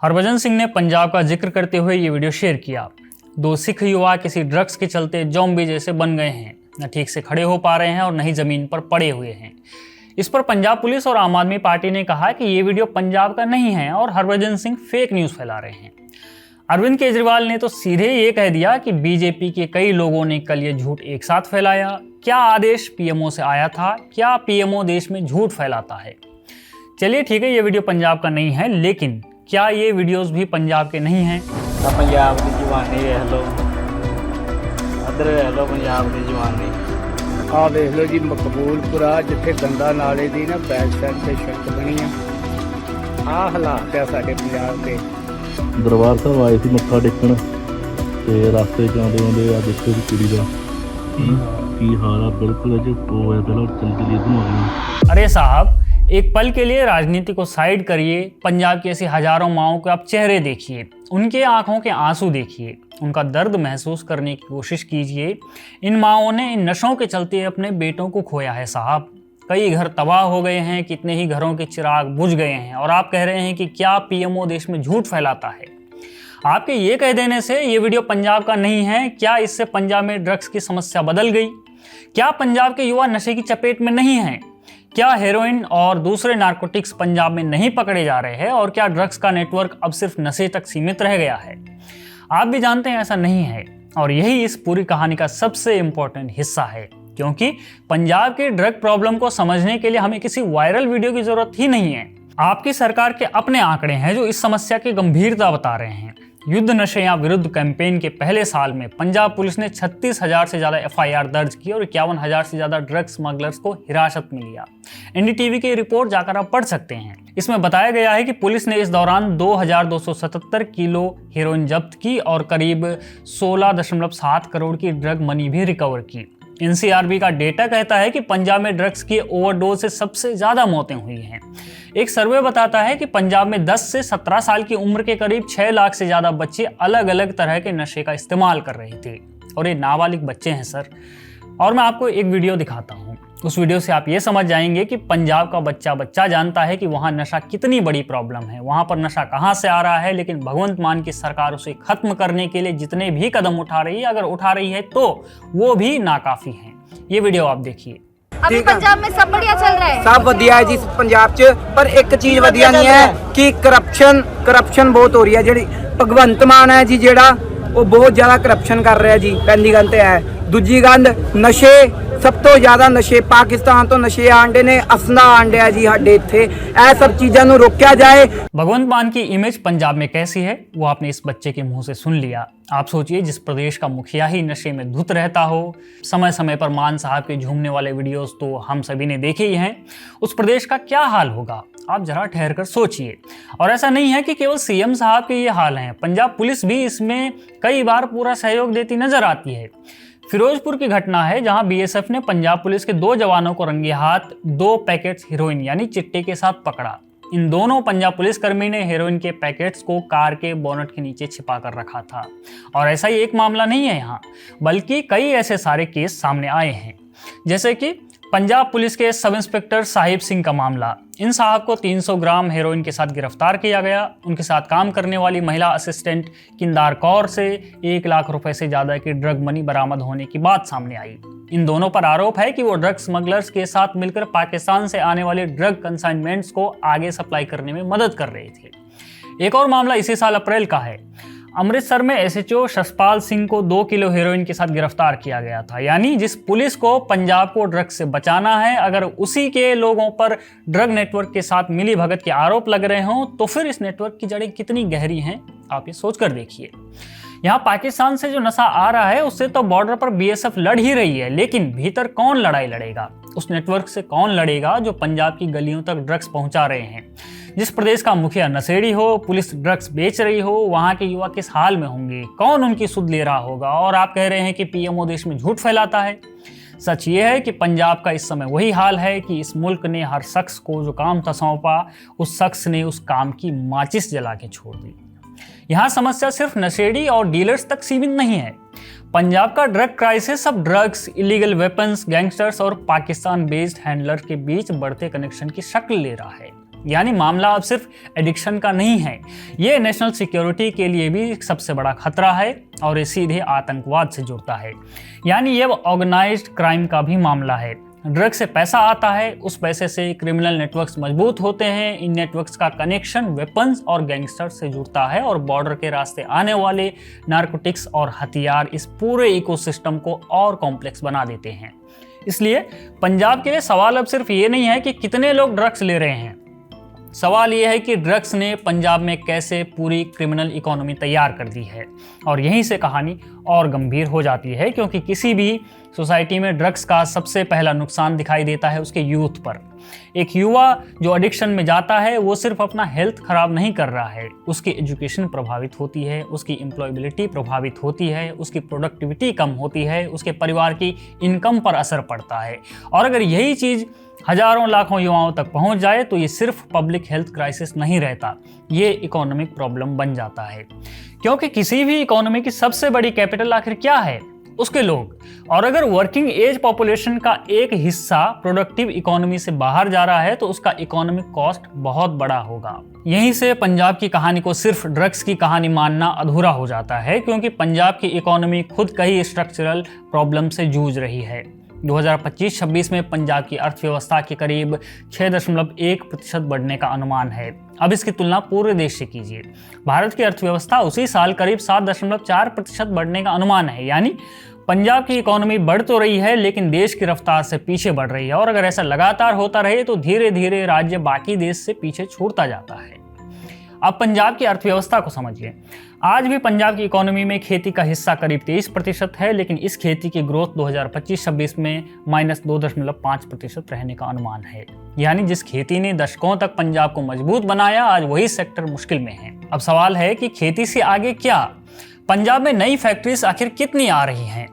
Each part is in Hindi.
हरभजन सिंह ने पंजाब का जिक्र करते हुए ये वीडियो शेयर किया। 2 सिख युवा किसी ड्रग्स के चलते ज़ॉम्बी जैसे बन गए हैं, न ठीक से खड़े हो पा रहे हैं और न ही ज़मीन पर पड़े हुए हैं। इस पर पंजाब पुलिस और आम आदमी पार्टी ने कहा कि ये वीडियो पंजाब का नहीं है और हरभजन सिंह फेक न्यूज़ फैला रहे हैं। अरविंद केजरीवाल ने तो सीधे ये कह दिया कि बीजेपी के कई लोगों ने कल ये झूठ एक साथ फैलाया। क्या आदेश पीएमओ से आया था? क्या पीएमओ देश में झूठ फैलाता है? चलिए ठीक है, ये वीडियो पंजाब का नहीं है, लेकिन क्या ये वीडियोस भी पंजाब के नहीं हैं? पंजाब की जवानी देख लो, अदर देख लो पंजाब की जवानी। ਆ ਵੇਖ ਲਓ ਜੀ ਮਕਬੂਲਪੁਰਾ ਜਿੱਥੇ ਗੰਦਾ ਨਾਲੇ ਦੀ ਨਾ ਬੈਕ ਸਾਈਡ ਤੇ ਸੜਕ ਬਣੀ ਆ ਹਾਲਾਤ ਆ ਸਾਡੇ ਪੰਜਾਬ ਦੇ। ਦਰਬਾਰ ਸਾਹਿਬ ਆਏ ਸੀ ਮੱਥਾ ਟੇਕਣ ਤੇ ਰਸਤੇ ਚ ਆਉਂਦੇ ਆ ਦੇਖੋ ਜੀ ਕੁੜੀ ਦਾ ਕੀ ਹਾਲ ਆ, ਬਿਲਕੁਲ ਅਜੇ ਹੋਇਆ ਪਹਿਲਾਂ ਚਲਦੀ ਇਧਰ ਨੂੰ। अरे साहब, एक पल के लिए राजनीति को साइड करिए। पंजाब की ऐसी हजारों माओं के आप चेहरे देखिए, उनके आंखों के आंसू देखिए, उनका दर्द महसूस करने की कोशिश कीजिए। इन माओं ने इन नशों के चलते अपने बेटों को खोया है साहब। कई घर तबाह हो गए हैं, कितने ही घरों के चिराग बुझ गए हैं, और आप कह रहे हैं कि क्या पीएमओ देश में झूठ फैलाता है। आपके ये कह देने से ये वीडियो पंजाब का नहीं है। क्या इससे पंजाब में ड्रग्स की समस्या बदल गई? क्या पंजाब के युवा नशे की चपेट में नहीं हैं? क्या हेरोइन और दूसरे नारकोटिक्स पंजाब में नहीं पकड़े जा रहे हैं? और क्या ड्रग्स का नेटवर्क अब सिर्फ नशे तक सीमित रह गया है? आप भी जानते हैं ऐसा नहीं है, और यही इस पूरी कहानी का सबसे इम्पोर्टेंट हिस्सा है। क्योंकि पंजाब के ड्रग प्रॉब्लम को समझने के लिए हमें किसी वायरल वीडियो की जरूरत ही नहीं है। आपकी सरकार के अपने आंकड़े हैं जो इस समस्या की गंभीरता बता रहे हैं। युद्ध नशे विरुद्ध कैंपेन के पहले साल में पंजाब पुलिस ने 36,000 से ज़्यादा FIR दर्ज की और 51,000 से ज़्यादा ड्रग स्मगलर्स को हिरासत में लिया। NDTV की रिपोर्ट जाकर आप पढ़ सकते हैं। इसमें बताया गया है कि पुलिस ने इस दौरान 2,277 किलो हेरोइन जब्त की और करीब 16.7 करोड़ की ड्रग मनी भी रिकवर की। NCRB का डेटा कहता है कि पंजाब में ड्रग्स की ओवरडोज से सबसे ज़्यादा मौतें हुई हैं। एक सर्वे बताता है कि पंजाब में 10 से 17 साल की उम्र के करीब 6 लाख से ज़्यादा बच्चे अलग अलग तरह के नशे का इस्तेमाल कर रहे थे, और ये नाबालिग बच्चे हैं सर। और मैं आपको एक वीडियो दिखाता हूँ। उस वीडियो से आप ये समझ जाएंगे कि पंजाब का बच्चा जानता है कि वहाँ नशा कितनी बड़ी प्रॉब्लम है, वहाँ पर नशा कहाँ से आ रहा है। लेकिन भगवंत मान की सरकार उसे खत्म करने के लिए जितने भी कदम उठा रही है, अगर उठा रही है तो वो भी नाकाफी है। ये वीडियो आप देखिए। अभी पंजाब में सब बढ़िया चल रहा है, सब वधिया है जी पंजाब च, पर एक चीज वधिया नहीं है कि करप्शन बहुत हो रही है। जी भगवंत मान है जी जेड़ा वो बहुत ज्यादा करप्शन कर रहा है जी। पहली गल तो है, दूजी गल नशे, सब तो ज्यादा नशे पाकिस्तान तो नशे आंडे ने असना आंडे जी साडे इत्थे। ए सब चीज़ों नूं रोकिया जाए। भगवंत मान की इमेज पंजाब में कैसी है वो आपने इस बच्चे के मुंह से सुन लिया। आप सोचिए, जिस प्रदेश का मुखिया ही नशे में धुत रहता हो, समय समय पर मान साहब के झूमने वाले वीडियोस तो हम सभी ने देखे ही हैं, उस प्रदेश का क्या हाल होगा आप जरा ठहर कर सोचिए। और ऐसा नहीं है कि केवल CM साहब के ये हाल हैं, पंजाब पुलिस भी इसमें कई बार पूरा सहयोग देती नजर आती है। फिरोजपुर की घटना है जहां BSF ने पंजाब पुलिस के 2 जवानों को रंगे हाथ 2 पैकेट्स हेरोइन यानी चिट्टे के साथ पकड़ा। इन दोनों पंजाब पुलिस कर्मी ने हेरोइन के पैकेट्स को कार के बोनट के नीचे छिपा कर रखा था। और ऐसा ही एक मामला नहीं है यहाँ, बल्कि कई ऐसे सारे केस सामने आए हैं। जैसे कि पंजाब पुलिस के सब इंस्पेक्टर साहिब सिंह का मामला। इन साहब को 300 ग्राम हेरोइन के साथ गिरफ्तार किया गया। उनके साथ काम करने वाली महिला असिस्टेंट किंदार कौर से 1 लाख रुपए से ज़्यादा की ड्रग मनी बरामद होने की बात सामने आई। इन दोनों पर आरोप है कि वो ड्रग स्मगलर्स के साथ मिलकर पाकिस्तान से आने वाले ड्रग कंसाइनमेंट्स को आगे सप्लाई करने में मदद कर रहे थे। एक और मामला इसी साल अप्रैल का है। अमृतसर में SHO शशपाल सिंह को 2 किलो हेरोइन के साथ गिरफ्तार किया गया था। यानी जिस पुलिस को पंजाब को ड्रग से बचाना है, अगर उसी के लोगों पर ड्रग नेटवर्क के साथ मिली भगत के आरोप लग रहे हों, तो फिर इस नेटवर्क की जड़ें कितनी गहरी हैं आप ये सोच कर देखिए। यहाँ पाकिस्तान से जो नशा आ रहा है उससे तो बॉर्डर पर BSF लड़ ही रही है, लेकिन भीतर कौन लड़ाई लड़ेगा? उस नेटवर्क से कौन लड़ेगा जो पंजाब की गलियों तक ड्रग्स पहुंचा रहे हैं? जिस प्रदेश का मुखिया नशेड़ी हो, पुलिस ड्रग्स बेच रही हो, वहाँ के युवा किस हाल में होंगे? कौन उनकी सुध ले रहा होगा? और आप कह रहे हैं कि पीएमओ देश में झूठ फैलाता है। सच ये है कि पंजाब का इस समय वही हाल है कि इस मुल्क ने हर शख्स को जो काम था सौंपा, उस शख्स ने उस काम की माचिस जला के छोड़ दी। यहाँ समस्या सिर्फ नशेड़ी और डीलर्स तक सीमित नहीं है। पंजाब का ड्रग क्राइसिस अब ड्रग्स, इलीगल वेपन्स, गैंगस्टर्स और पाकिस्तान बेस्ड हैंडलर के बीच बढ़ते कनेक्शन की शक्ल ले रहा है। यानी मामला अब सिर्फ एडिक्शन का नहीं है, ये नेशनल सिक्योरिटी के लिए भी एक सबसे बड़ा खतरा है और ये सीधे आतंकवाद से जुड़ता है। यानी ये ऑर्गेनाइज्ड क्राइम का भी मामला है। ड्रग से पैसा आता है, उस पैसे से क्रिमिनल नेटवर्क्स मजबूत होते हैं। इन नेटवर्क्स का कनेक्शन वेपन्स और गैंगस्टर्स से जुड़ता है और बॉर्डर के रास्ते आने वाले नारकोटिक्स और हथियार इस पूरे इकोसिस्टम को और कॉम्प्लेक्स बना देते हैं। इसलिए पंजाब के लिए सवाल अब सिर्फ ये नहीं है कि कितने लोग ड्रग्स ले रहे हैं, सवाल ये है कि ड्रग्स ने पंजाब में कैसे पूरी क्रिमिनल इकोनॉमी तैयार कर दी है। और यहीं से कहानी और गंभीर हो जाती है, क्योंकि किसी भी सोसाइटी में ड्रग्स का सबसे पहला नुकसान दिखाई देता है उसके यूथ पर। एक युवा जो एडिक्शन में जाता है वो सिर्फ अपना हेल्थ खराब नहीं कर रहा है, उसकी एजुकेशन प्रभावित होती है, उसकी एम्प्लॉयबिलिटी प्रभावित होती है, उसकी प्रोडक्टिविटी कम होती है, उसके परिवार की इनकम पर असर पड़ता है। और अगर यही चीज़ हजारों लाखों युवाओं तक पहुंच जाए तो ये सिर्फ पब्लिक हेल्थ क्राइसिस नहीं रहता, ये इकोनॉमिक प्रॉब्लम बन जाता है। क्योंकि किसी भी इकोनॉमी की सबसे बड़ी कैपिटल आखिर क्या है? उसके लोग। और अगर वर्किंग एज पॉपुलेशन का एक हिस्सा प्रोडक्टिव इकोनॉमी से बाहर जा रहा है तो उसका इकोनॉमिक कॉस्ट बहुत बड़ा होगा। यहीं से पंजाब की कहानी को सिर्फ ड्रग्स की कहानी मानना अधूरा हो जाता है, क्योंकि पंजाब की इकोनॉमी खुद कई स्ट्रक्चरल प्रॉब्लम से जूझ रही है। 2025-26 में पंजाब की अर्थव्यवस्था के करीब 6.1% बढ़ने का अनुमान है। अब इसकी तुलना पूरे देश से कीजिए। भारत की अर्थव्यवस्था उसी साल करीब 7.4% बढ़ने का अनुमान है। यानी पंजाब की इकोनॉमी बढ़ तो रही है लेकिन देश की रफ्तार से पीछे बढ़ रही है, और अगर ऐसा लगातार होता रहे तो धीरे धीरे राज्य बाकी देश से पीछे छूटता जाता है। अब पंजाब की अर्थव्यवस्था को समझिए। आज भी पंजाब की इकोनॉमी में खेती का हिस्सा करीब 23% है, लेकिन इस खेती की ग्रोथ 2025-26 में -2.5% रहने का अनुमान है। यानी जिस खेती ने दशकों तक पंजाब को मजबूत बनाया, आज वही सेक्टर मुश्किल में है। अब सवाल है कि खेती से आगे क्या? पंजाब में नई फैक्ट्रीज आखिर कितनी आ रही हैं?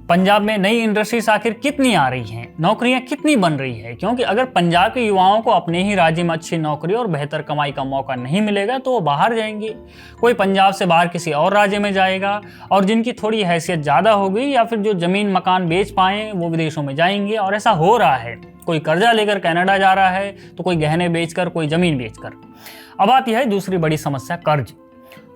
पंजाब में नई इंडस्ट्रीज आखिर कितनी आ रही हैं? नौकरियां कितनी बन रही है? क्योंकि अगर पंजाब के युवाओं को अपने ही राज्य में अच्छी नौकरी और बेहतर कमाई का मौका नहीं मिलेगा तो वो बाहर जाएंगे। कोई पंजाब से बाहर किसी और राज्य में जाएगा, और जिनकी थोड़ी हैसियत ज़्यादा होगी या फिर जो ज़मीन मकान बेच पाएँ वो विदेशों में जाएंगे। और ऐसा हो रहा है, कोई कर्जा लेकर कनाडा जा रहा है तो कोई गहने बेचकर, कोई ज़मीन बेचकर। अब आती है दूसरी बड़ी समस्या, कर्ज।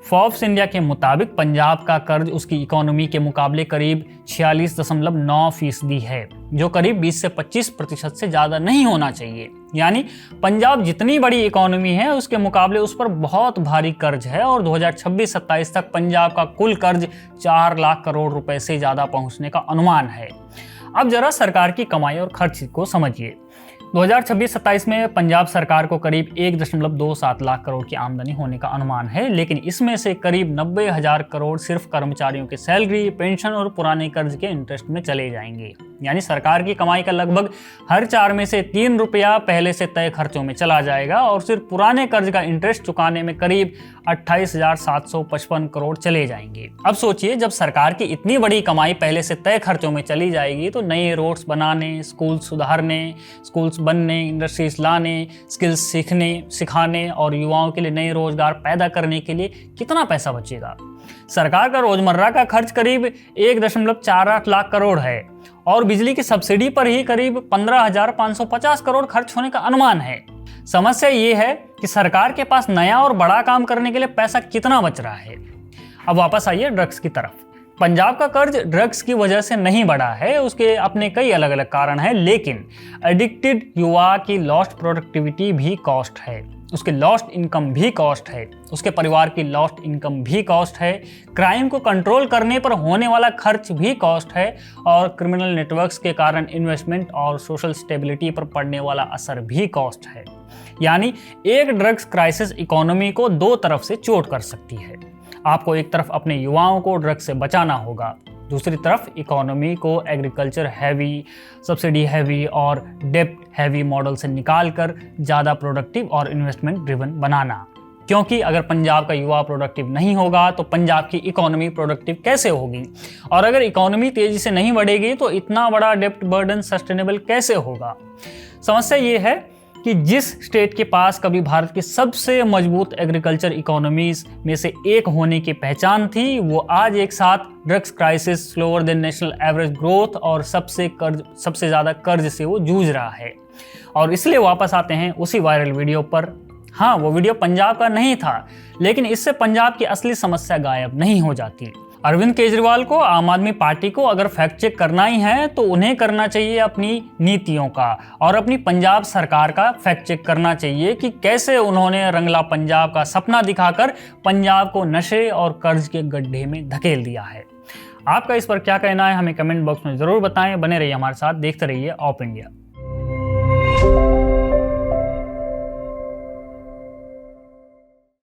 फोर्ब्स इंडिया के मुताबिक पंजाब का कर्ज उसकी इकोनॉमी के मुकाबले करीब 46.9% है, जो करीब 20 से 25% से ज़्यादा नहीं होना चाहिए। यानी पंजाब जितनी बड़ी इकोनॉमी है उसके मुकाबले उस पर बहुत भारी कर्ज है, और 2026-27 तक पंजाब का कुल कर्ज 4 लाख करोड़ रुपए से ज़्यादा पहुँचने का अनुमान है। अब जरा सरकार की कमाई और खर्च को समझिए। 2026-27 में पंजाब सरकार को करीब 1.27 लाख करोड़ की आमदनी होने का अनुमान है, लेकिन इसमें से करीब 90,000 करोड़ सिर्फ कर्मचारियों की सैलरी, पेंशन और पुराने कर्ज के इंटरेस्ट में चले जाएंगे। यानी सरकार की कमाई का लगभग हर 4 में से 3 रुपया पहले से तय खर्चों में चला जाएगा, और सिर्फ पुराने कर्ज का इंटरेस्ट चुकाने में करीब 28,755 करोड़ चले जाएंगे। अब सोचिए, जब सरकार की इतनी बड़ी कमाई पहले से तय खर्चों में चली जाएगी तो नए रोड्स बनाने, स्कूल सुधारने, स्कूल्स बनने, इंडस्ट्रीज लाने, स्किल्स सीखने सिखाने और युवाओं के लिए नए रोजगार पैदा करने के लिए कितना पैसा बचेगा? सरकार का रोजमर्रा का खर्च करीब 1.48 लाख करोड़ है, और बिजली की सब्सिडी पर ही करीब 15,550 करोड़ खर्च होने का अनुमान है। समस्या ये है कि सरकार के पास नया और बड़ा काम करने के लिए पैसा कितना बच रहा है। अब वापस आइए ड्रग्स की तरफ। पंजाब का कर्ज ड्रग्स की वजह से नहीं बढ़ा है, उसके अपने कई अलग अलग कारण हैं, लेकिन एडिक्टेड युवा की लॉस्ट प्रोडक्टिविटी भी कॉस्ट है, उसके लॉस्ट इनकम भी कॉस्ट है, उसके परिवार की लॉस्ट इनकम भी कॉस्ट है, क्राइम को कंट्रोल करने पर होने वाला खर्च भी कॉस्ट है, और क्रिमिनल नेटवर्क्स के कारण इन्वेस्टमेंट और सोशल स्टेबिलिटी पर पड़ने वाला असर भी कॉस्ट है। यानी एक ड्रग्स क्राइसिस इकोनॉमी को दो तरफ से चोट कर सकती है। आपको एक तरफ अपने युवाओं को ड्रग्स से बचाना होगा, दूसरी तरफ इकोनॉमी को एग्रीकल्चर हैवी, सब्सिडी हैवी और डेप्ट हैवी मॉडल से निकालकर ज़्यादा प्रोडक्टिव और इन्वेस्टमेंट ड्रिवन बनाना। क्योंकि अगर पंजाब का युवा प्रोडक्टिव नहीं होगा तो पंजाब की इकोनॉमी प्रोडक्टिव कैसे होगी, और अगर इकोनॉमी तेज़ी से नहीं बढ़ेगी तो इतना बड़ा डेप्ट बर्डन सस्टेनेबल कैसे होगा। समस्या ये है कि जिस स्टेट के पास कभी भारत की सबसे मजबूत एग्रीकल्चर इकोनॉमीज में से एक होने की पहचान थी, वो आज एक साथ drugs crisis, slower then national average growth और सबसे ज़्यादा कर्ज से वो जूझ रहा है। और इसलिए वापस आते हैं उसी वायरल वीडियो पर। हाँ, वो वीडियो पंजाब का नहीं था, लेकिन इससे पंजाब की असली समस्या गायब नहीं हो जाती। अरविंद केजरीवाल को, आम आदमी पार्टी को अगर फैक्ट चेक करना ही है तो उन्हें करना चाहिए अपनी नीतियों का और अपनी पंजाब सरकार का फैक्ट चेक करना चाहिए कि कैसे उन्होंने रंगला पंजाब का सपना दिखाकर पंजाब को नशे और कर्ज के गड्ढे में धकेल दिया है। आपका इस पर क्या कहना है, हमें कमेंट बॉक्स में जरूर बताएं। बने रहिए हमारे साथ, देखते रहिए ऑप इंडिया।